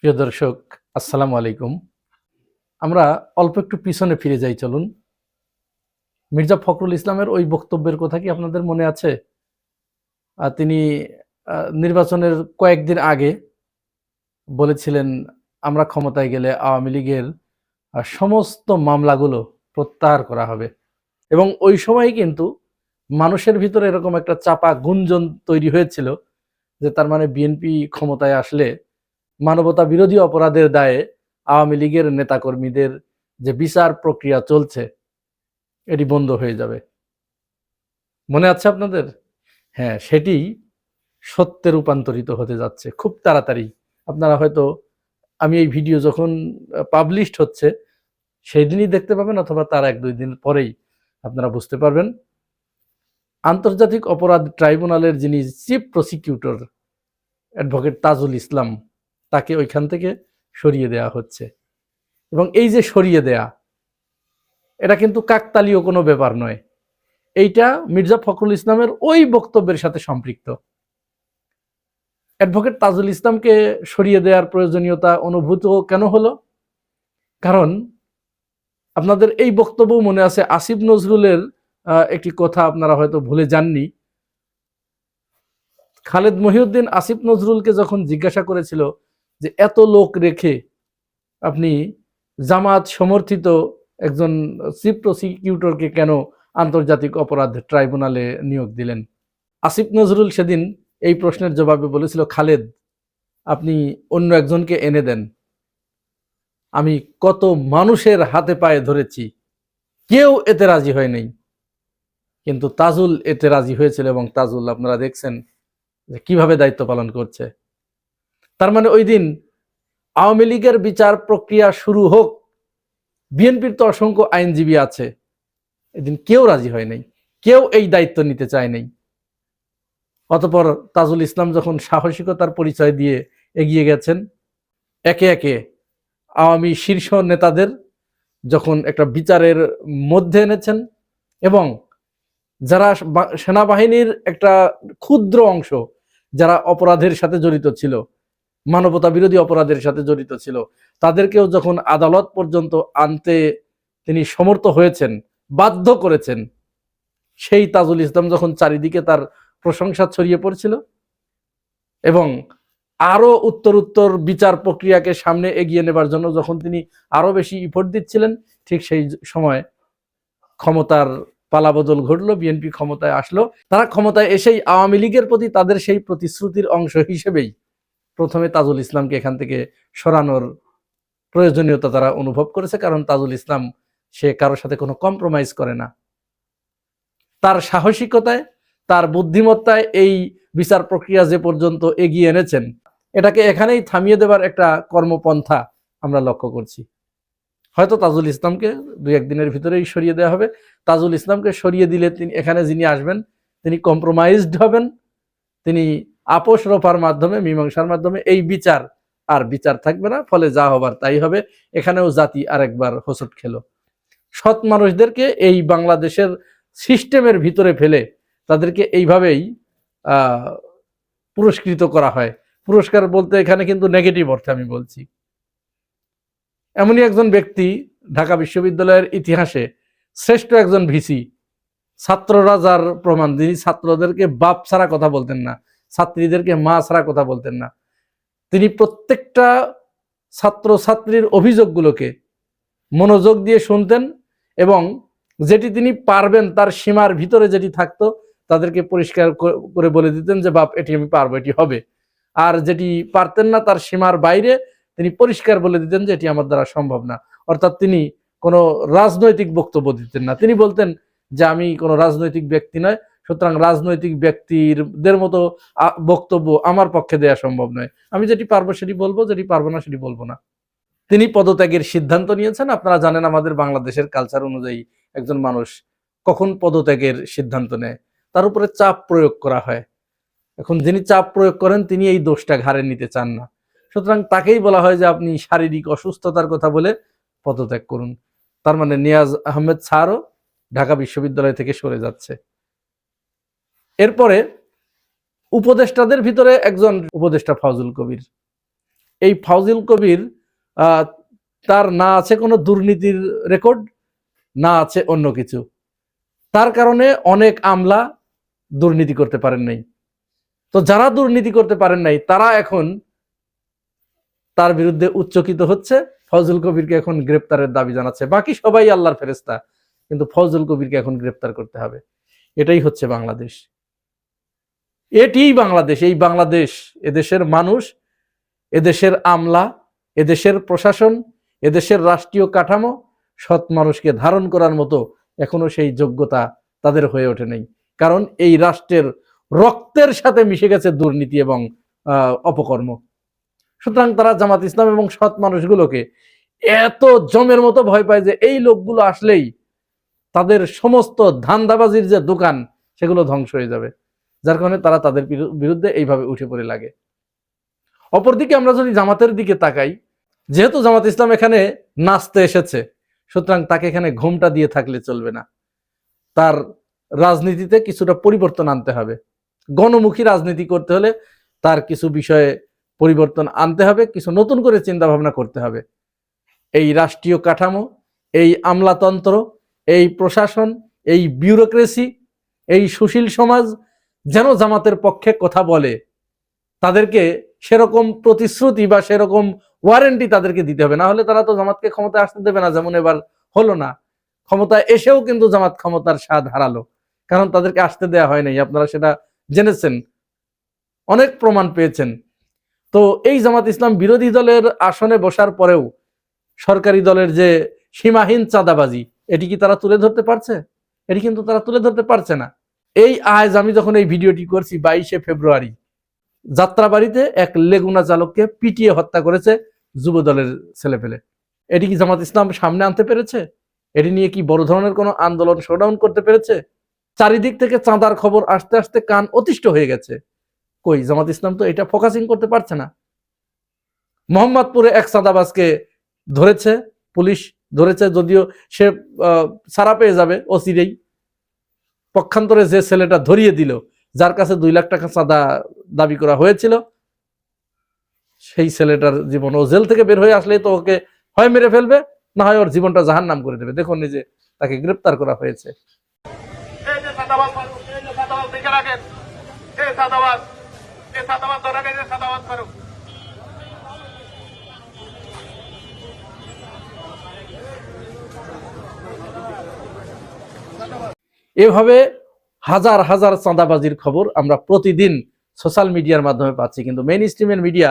প্রিয় দর্শক, আসসালামু আলাইকুম। আমরা অল্প একটু পিছনে ফিরে যাই, চলুন। মির্জা ফখরুল ইসলামের ওই বক্তব্যের কথা কি আপনাদের মনে আছে? তিনি নির্বাচনের কয়েকদিন আগে বলেছিলেন, আমরা ক্ষমতায় গেলে আওয়ামী লীগের সমস্ত মামলাগুলো প্রত্যাহার করা হবে। এবং ওই সময় কিন্তু মানুষের ভিতরে এরকম একটা চাপা গুঞ্জন তৈরি হয়েছিল যে তার মানে বিএনপি ক্ষমতায় আসলে মানবতা বিরোধী অপরাধের দায়ে আওয়ামী লীগের নেতাকর্মীদের যে বিচার প্রক্রিয়া চলছে এটি বন্ধ হয়ে যাবে। মনে আছে আপনাদের? হ্যাঁ, সেটি সত্যে রূপান্তরিত হতে যাচ্ছে খুব তাড়াতাড়ি। আপনারা হয়তো, আমি এই ভিডিও যখন পাবলিশড হচ্ছে সেই দিনই দেখতে পাবেন, অথবা তার 1-2 দিন পরেই আপনারা বুঝতে পারবেন। আন্তর্জাতিক অপরাধ ট্রাইব্যুনালের যিনি chief prosecutor advocate Tajul Islam, তাকে ওইখান থেকে সরিয়ে দেয়া হচ্ছে। এবং এই যে সরিয়ে দেয়া, এটা কিন্তু কাকতালীয় কোনো ব্যাপার নয়। এইটা মির্জা ফখরুল ইসলামের ওই বক্তব্যের সাথে সম্পৃক্ত। অ্যাডভোকেট তাজুল ইসলামকে সরিয়ে দেওয়ার প্রয়োজনীয়তা অনুভূত কেন হলো? কারণ আপনাদের এই বক্তব্য মনে আছে, আসিফ নজরুলের একটি কথা আপনারা হয়তো ভুলে যাননি। খালেদ মহিউদ্দিন আসিফ নজরুলকে যখন জিজ্ঞাসা করেছিল যে এত লোক রেখে আপনি জামাত সমর্থিত একজন চিফ প্রসিকিউটরকে কেন আন্তর্জাতিক অপরাধ ট্রাইব্যুনালে নিয়োগ দিলেন, আসিফ নজরুল সেদিন এই প্রশ্নের জবাবে বলেছিল, খালেদ, আপনি অন্য একজনকে এনে দেন। আমি কত মানুষের হাতে পায়ে ধরেছি, কেউ এতে রাজি হয় নাই, কিন্তু তাজুল এতে রাজি হয়েছিল। এবং তাজুল আপনারা দেখছেন যে কিভাবে দায়িত্ব পালন করছে। তার মানে ওই দিন আওয়ামী লীগের বিচার প্রক্রিয়া শুরু হোক, বিএনপির তো অসংখ্য আইনজীবী আছে, এদিন কেউ রাজি হয় নাই, কেউ এই দায়িত্ব নিতে চায় নাই। অতঃপর তাজুল ইসলাম যখন সাহসিকতার পরিচয় দিয়ে এগিয়ে গেছেন, একে একে আওয়ামী শীর্ষ নেতাদের যখন একটা বিচারের মধ্যে এনেছেন, এবং যারা সেনাবাহিনীর একটা ক্ষুদ্র অংশ যারা অপরাধের সাথে জড়িত ছিল, মানবতা বিরোধী অপরাধের সাথে জড়িত ছিল, তাদেরকেও যখন আদালত পর্যন্ত আনতে তিনি সমর্থ হয়েছেন, বাধ্য করেছেন, সেই তাজুল ইসলাম যখন চারিদিকে তার প্রশংসা ছড়িয়ে পড়ছিল এবং আরো উত্তর বিচার প্রক্রিয়াকে সামনে এগিয়ে নেবার জন্য যখন তিনি আরো বেশি ইফোর্ট দিচ্ছিলেন, ঠিক সেই সময় ক্ষমতার পালাবদল ঘটলো, বিএনপি ক্ষমতায় আসলো। তারা ক্ষমতায় এসেই আওয়ামী লীগের প্রতি তাদের সেই প্রতিশ্রুতির অংশ হিসেবেই প্রথমে তাজুল ইসলামকে এখান থেকে সরানোর প্রয়োজনীয়তা তারা অনুভব করেছে। কারণ তাজুল ইসলাম, সে কারোর সাথে কোনো কম্প্রোমাইজ করে না। তার সাহসিকতায়, তার বুদ্ধিমত্তায় এই বিচার প্রক্রিয়া যে পর্যন্ত এগিয়ে এনেছেন, এটাকে এখানেই থামিয়ে দেবার একটা কর্মপন্থা আমরা লক্ষ্য করছি। হয়তো তাজুল ইসলামকে 2-1 দিনের ভিতরেই সরিয়ে দেওয়া হবে। তাজুল ইসলামকে সরিয়ে দিলে তিনি এখানে যিনি আসবেন, তিনি কম্প্রোমাইজড হবেন, তিনি আপোষ রফার মাধ্যমে, মীমাংসার মাধ্যমে এই বিচার আর বিচার থাকবে না, ফলে যা হবার তাই হবে। এখানেও জাতি আরেকবার হোঁচট খেলো। সৎ মানুষদেরকে এই বাংলাদেশের সিস্টেমের ভিতরে ফেলে তাদেরকে এইভাবেই পুরস্কৃত করা হয়। পুরস্কার বলতে এখানে কিন্তু নেগেটিভ অর্থে আমি বলছি। এমনই একজন ব্যক্তি ঢাকা বিশ্ববিদ্যালয়ের ইতিহাসে শ্রেষ্ঠ একজন ভিসি, ছাত্ররা যার প্রমাণ, যিনি ছাত্রদেরকে বাপ ছাড়া কথা বলতেন না, ছাত্রীদেরকে মা ছাড়া কথা বলতেন না। তিনি প্রত্যেকটা ছাত্র ছাত্রীর অভিযোগগুলোকে মনোযোগ দিয়ে শুনতেন এবং যেটি তিনি পারবেন, তার সীমার ভিতরে যেটি থাকতো, তাদেরকে পরিষ্কার করে বলে দিতেন যে বাপ, এটি আমি পারবো, এটি হবে। আর যেটি পারতেন না, তার সীমার বাইরে তিনি পরিষ্কার বলে দিতেন যে এটি আমার দ্বারা সম্ভব না। অর্থাৎ তিনি কোনো রাজনৈতিক বক্তব্য দিতেন না। তিনি বলতেন যে আমি কোনো রাজনৈতিক ব্যক্তি নয়, সুতরাং রাজনৈতিক ব্যক্তিদের মতো বক্তব্য আমার পক্ষে দেওয়া সম্ভব নয়। আমি যেটি পারবো সেটি বলবো, যেটি পারবো না সেটি বলবো না। তিনি পদত্যাগের সিদ্ধান্ত নিয়েছেন। আপনারা জানেন আমাদের বাংলাদেশের কালচার অনুযায়ী একজন মানুষ কখন পদত্যাগের সিদ্ধান্ত নেয়, তার উপরে চাপ প্রয়োগ করা হয়। এখন যিনি চাপ প্রয়োগ করেন তিনি এই দোষটা ঘাড়ে নিতে চান না, সুতরাং তাকেই বলা হয় যে আপনি শারীরিক অসুস্থতার কথা বলে পদত্যাগ করুন। তার মানে নিয়াজ আহমেদ স্যারও ঢাকা বিশ্ববিদ্যালয় থেকে সরে যাচ্ছে। এরপরে উপদেষ্টাদের ভিতরে একজন উপদেষ্টা ফজল কবির, এই ফাউজুল কবির তার না আছে কোনো দুর্নীতির রেকর্ড, না আছে অন্য কিছু, তার কারণে অনেক আমলা দুর্নীতি করতে পারেন নাই। তো যারা দুর্নীতি করতে পারেন নাই তারা এখন তার বিরুদ্ধে উচ্চকিত হচ্ছে, ফজল কবিরকে এখন গ্রেপ্তারের দাবি জানাচ্ছে। বাকি সবাই আল্লাহর ফেরেশতা, কিন্তু ফজল কবিরকে এখন গ্রেপ্তার করতে হবে। এটাই হচ্ছে বাংলাদেশ, এটিই বাংলাদেশ। এই বাংলাদেশ, এদেশের মানুষ, এদেশের আমলা, এদেশের প্রশাসন, এদেশের রাষ্ট্রীয় কাঠামো সৎ মানুষকে ধারণ করার মতো এখনো সেই যোগ্যতা তাদের হয়ে ওঠে নাই। কারণ এই রাষ্ট্রের রক্তের সাথে মিশে গেছে দুর্নীতি এবং অপকর্ম। সুতরাং তারা জামাত ইসলাম এবং সৎ মানুষগুলোকে এত জমের মতো ভয় পায় যে এই লোকগুলো আসলেই তাদের সমস্ত ধান্দাবাজির যে দোকান সেগুলো ধ্বংস হয়ে যাবে, যার কারণে তারা তাদের বিরুদ্ধে এইভাবে উঠে পড়ে লাগে। অপরদিকে আমরা যদি জামাতের দিকে তাকাই, যেহেতু জামাত ইসলাম এখানে নাচতে এসেছে, সুতরাং তাকে এখানে ঘুমটা দিয়ে থাকলে চলবে না। তার রাজনীতিতে কিছুটা পরিবর্তন আনতে হবে। গণমুখী রাজনীতি করতে হলে তার কিছু বিষয়ে পরিবর্তন আনতে হবে, কিছু নতুন করে চিন্তা ভাবনা করতে হবে। এই রাষ্ট্রীয় কাঠামো, এই আমলাতন্ত্র, এই প্রশাসন, এই বিউরোক্রেসি, এই সুশীল সমাজ যেন জামাতের পক্ষে কথা বলে, তাদেরকে সেরকম প্রতিশ্রুতি বা সেরকম ওয়ারেন্টি তাদেরকে দিতে হবে। না হলে তারা তো জামাতকে ক্ষমতায় আসতে দেবে না, যেমন এবার হলো না। ক্ষমতায় এসেও কিন্তু জামাত ক্ষমতার স্বাদ হারালো, কারণ তাদেরকে আসতে দেওয়া হয় নাই। আপনারা সেটা জেনেছেন, অনেক প্রমাণ পেয়েছেন। তো এই জামাত ইসলাম বিরোধী দলের আসনে বসার পরেও সরকারি দলের যে সীমাহীন চাঁদাবাজি, এটি কি তারা তুলে ধরতে পারছে? এটি কিন্তু তারা তুলে ধরতে পারছে না। এই আজ আমি যখন এই ভিডিওটি করছি 22শে ফেব্রুয়ারি, যাত্রাবাড়িতে এক লেগুনা চালককে পিটিয়ে হত্যা করেছে যুব দলের ছেলেপেলে। এটি কি জামাত ইসলাম সামনে আনতে পেরেছে? এটি নিয়ে কি বড় ধরনের কোনো আন্দোলন শোডাউন করতে পেরেছে? চারিদিক থেকে চাঁদার খবর আসতে আসতে কান অতিষ্ঠ হয়ে গেছে। কই, জামাত ইসলাম তো এটা ফোকাসিং করতে পারছে না। মোহাম্মদপুরে এক চাঁদাবাজকে ধরেছে, পুলিশ ধরেছে, যদিও সে ছাড়া পেয়ে যাবে অচিরেই। পক্ষান্তরে যে ছেলেটা ধরিয়ে দিল, যার কাছে 2 লাখ টাকা চাঁদা দাবি করা হয়েছিল, সেই ছেলেটার জীবন, ও জেল থেকে বের হয়ে আসলেই তো ওকে হয় মেরে ফেলবে, না হয় ওর জীবনটা জাহান্নাম করে দেবে। দেখুন নিজে তাকে গ্রেপ্তার করা হয়েছে। এভাবে হাজার হাজার চাঁদাবাজির খবর আমরা প্রতিদিন সোশ্যাল মিডিয়ার মাধ্যমে পাচ্ছি, কিন্তু মেইন স্ট্রিমের মিডিয়া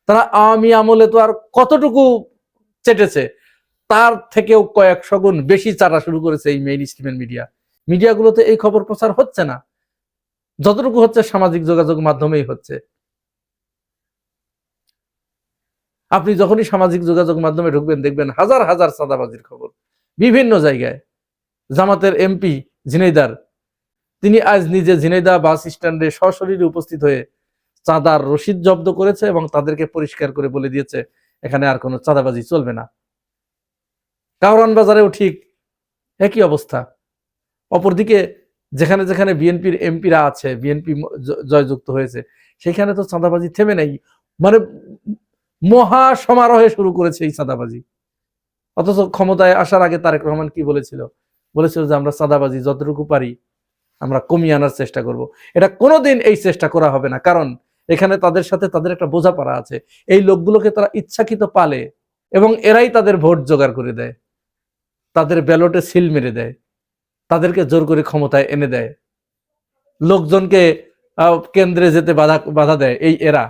তারা আওয়ামী আমলে তো আর কতটুকু চেটেছে, তার থেকেও কয়েকশো গুণ বেশি চাটা শুরু করেছে এই মেইন স্ট্রিমের মিডিয়াগুলোতে এই খবর প্রচার হচ্ছে না। যতটুকু হচ্ছে সামাজিক যোগাযোগ মাধ্যমেই হচ্ছে। আপনি যখনই সামাজিক যোগাযোগ মাধ্যমে ঢুকবেন, দেখবেন হাজার হাজার চাঁদাবাজির খবর বিভিন্ন জায়গায়। জামাতের এমপি ঝিনাইদার, তিনি আজ নিজে ঝিনাইদহ বাস স্ট্যান্ডে সশরীরে উপস্থিত হয়ে চাঁদার রসিদ জব্দ করেছে এবং তাদেরকে পরিষ্কার করে বলে দিয়েছে এখানে আর কোনো চাঁদাবাজি চলবে না। কারওয়ান বাজারেও ঠিক একই অবস্থা। অপরদিকে যেখানে যেখানে বিএনপির এমপিরা আছে, বিএনপি জয়যুক্ত হয়েছে, সেখানে তো চাঁদাবাজি থেমে নাই, মানে মহা সমারোহে শুরু করেছে এই চাঁদাবাজি। অথচ ক্ষমতায় আসার আগে তারেক রহমান কি বলেছিল? বলেছিল যে আমরা চাঁদাবাজি যতটুকু পারি আমরা কমিয়ে আনার চেষ্টা করব। এটা কোনোদিন এই চেষ্টা করা হবে না, কারণ এখানে তাদের সাথে তাদের একটা বোঝাপড়া আছে। এই লোকগুলোকে তারা ইচ্ছাকৃত পালে এবং এরাই তাদের ভোট জোগাড় করে দেয়, তাদের ব্যালটে সিল মেরে দেয়, তাদেরকে জোর করে ক্ষমতায় এনে দেয়, লোকজনকে কেন্দ্রে যেতে বাধা দেয়। এই এরা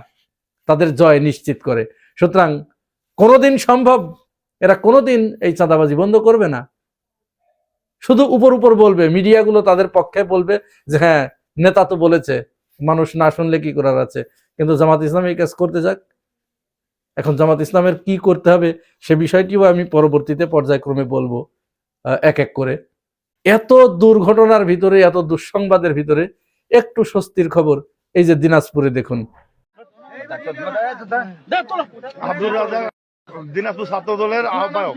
তাদের জয় নিশ্চিত করে। সুতরাং কোনোদিন সম্ভব, এরা কোনোদিন এই চাঁদাবাজি বন্ধ করবে না। শুধু উপর উপর বলবে, মিডিয়াগুলো তাদের পক্ষে বলবে যে হ্যাঁ নেতা তো বলেছে, মানুষ না শুনলে কি করার আছে। কিন্তু জামাত ইসলাম এই কাজ করতে যাক। এখন জামাত ইসলামের কি করতে হবে সে বিষয়টিও আমি পরবর্তীতে পর্যায়ক্রমে বলবো এক এক করে। এত দুর্ঘটনার ভিতরে, এত দুঃসংবাদের ভিতরে একটু স্বস্তির খবর, এই যে দিনাজপুরে দেখুন। দিনাজপুর ছাত্র দলের আহ্বায়ক।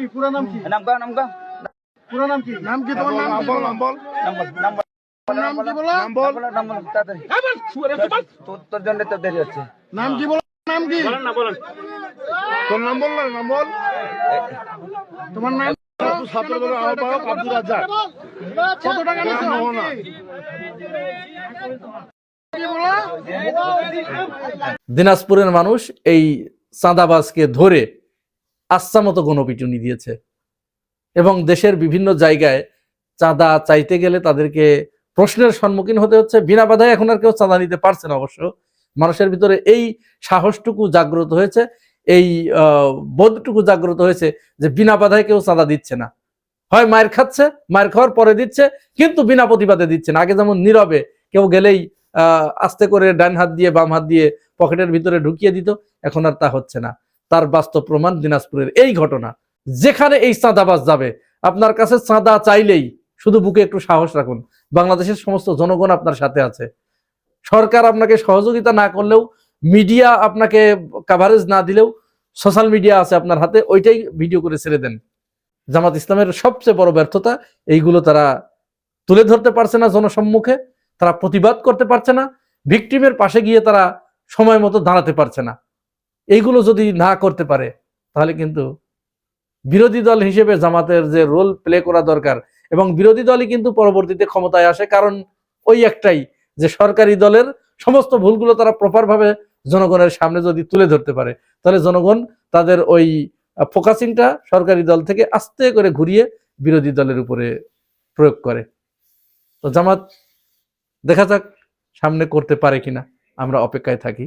তোর নাম বল না, নাম বল। তোমার নাম? ছাত্র দলের আহ্বায়ক আব্দুর রাজ্জাক। কত টাকা নিয়েছো? মোহনা। দিনাজপুরের মানুষ এই চাঁদাবাজকে ধরে আচ্ছা মতো গণপিটুনি দিয়েছে এবং দেশের বিভিন্ন জায়গায় চাঁদা চাইতে গেলে তাদেরকে প্রশ্নের সম্মুখীন হতে হচ্ছে। বিনা বাধায় এখন আর কেউ চাঁদা নিতে পারছে না। অবশ্য মানুষের ভিতরে এই সাহসটুকু জাগ্রত হয়েছে, এই বোধটুকু জাগ্রত হয়েছে যে বিনা বাধায় কেউ চাঁদা দিচ্ছে না। হয় মায়ের খাচ্ছে, মায়ের খাওয়ার পরে দিচ্ছে, কিন্তু বিনা প্রতিবাদে দিচ্ছে না। আগে যেমন নীরবে কেউ গেলেই আস্তে করে ডান হাত দিয়ে বাম হাত দিয়ে পকেটের ভিতরে ঢুকিয়ে দিত, এখন আর তা হচ্ছে না। তার বাস্তব প্রমাণ দিনাজপুরের এই ঘটনা। যেখানে এই চাঁদাবাজ যাবে, আপনার কাছে চাঁদা চাইলেই শুধু বুকে একটু সাহস রাখুন, বাংলাদেশের সমস্ত জনগণ আপনার সাথে আছে। সরকার আপনাকে সহযোগিতা না করলেও, মিডিয়া আপনাকে কাভারেজ না দিলেও, সোশ্যাল মিডিয়া আছে আপনার হাতে, ওইটাই ভিডিও করে ছেড়ে দেন। জামাত ইসলামের সবচেয়ে বড় ব্যর্থতা এইগুলো, তারা তুলে ধরতে পারছে না জনসম্মুখে, তারা প্রতিবাদ করতে পারছে না, ভিকটিমের পাশে গিয়ে তারা সময় মতো দাঁড়াতে পারছে না। এইগুলো যদি না করতে পারে তাহলে কিন্তু বিরোধী দল হিসেবে জামাতের যে রোল প্লে করা দরকার, এবং বিরোধী দলই কিন্তু পরবর্তীতে ক্ষমতায় আসে, কারণ ওই একটাই যে সরকারি দলের সমস্ত ভুলগুলো তারা প্রপার ভাবে জনগণের সামনে যদি তুলে ধরতে পারে, তাহলে জনগণ তাদের ওই ফোকাসিংটা সরকারি দল থেকে আস্তে করে ঘুরিয়ে বিরোধী দলের উপরে প্রয়োগ করে। তো জামাত দেখা যাক সামনে করতে পারে কিনা, আমরা অপেক্ষায় থাকি।